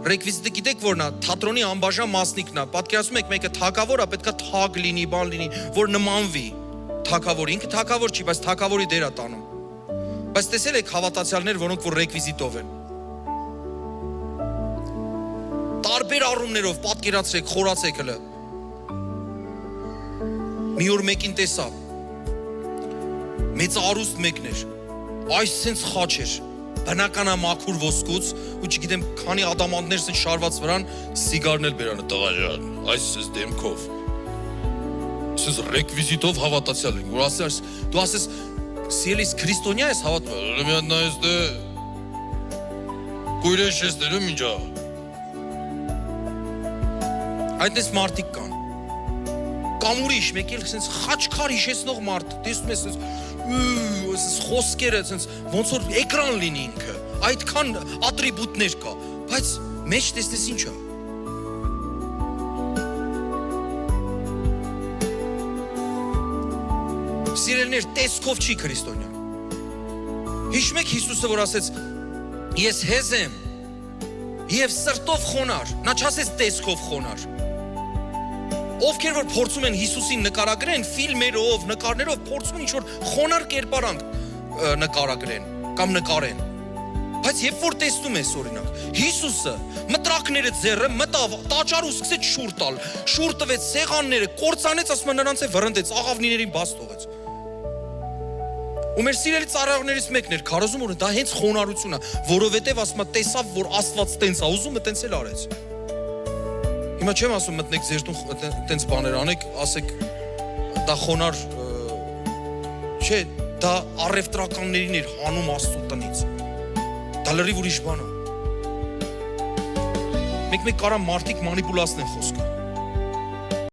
ռեկվիզիտը գիտեք որն է, թատրոնի անբաժան մասնիկն է, պատկերացնում եք մեկը թագավոր է, պետք է թագ լինի, բան լինի, որ նմանվի թագավոր, ինքը թագավոր չի, բայց թագավորի դեր է տանում։ Բայց տեսել եք հավատացյալներ, որոնք որ ռեկվիզիտով են։ Տարբեր առումներով պատկերացրեք, խորացեք հələ։ Մի օր մեկին տեսա։ Մեծ արուստ մեկն էր։ Այս սենց խաչ էր։ Բնական է մաքուր ոսկուց, ու չգիտեմ, քանի ադամանդներ սենց շարված վրան, սիգարն էլ բերանը տղա ջան, այս սենց դեմքով։ Սենց ռեկվիզիտով հավատացյալ են, որ ասես, դու ասես, սիրելիս քրիստոնյա ես հավատում, միան նայես դե կույրեն շես դերում ինչա։ Այդպես մարդիկ կան։ Կամ ուրիշ, մեկ էլ սենց խաչքար հիշեցնող մարդ, տեսնում ես սենց խոսքերը, սենց ոնց որ էկրան լինի ինքը, այդքան ատրիբուտներ կա, բայց մեջ տեսնես ինչ է։ Սիրելիներ, տեսքով չի քրիստոնյա։ Հիշում եք Հիսուսը, որ ասեց, ես հեզ եմ և սրտով խոնար, նա չասեց տեսքով խոնար։ Ովքեր որ փորձում են Հիսուսին նկարագրեն, ֆիլմերով, նկարներով փորձում են ինչ-որ խոնար կերպարանք նկարագրեն կամ նկարեն։ Բայց երբ որ տեսնում ես օրինակ, Հիսուսը մտրակները ձեռը մտավ, տաճար ու սկսեց շուռ տալ, շուռ տվեց սեղանները, կործանեց, ասում են նրանց է վրընդեց, աղավնիներին բաց թողեց։ Ու մեր սիրելի ծառայողներից մեկն էր քարոզում, որ դա հենց խոնարհություն է, որովհետև ասում է տեսավ, որ Աստված տենց է ուզում, տենց էլ արեց։ Հիմա չեմ ասում մտնեք ձեր տուն տենց բաներ անեք, ասեք դա խոնար չէ, դա առևտրականներին էր հանում Աստծո տնից։ Դա լրիվ ուրիշ բան է։ Մեկ կարա մարդիկ մանիպուլացնեն խոսքը։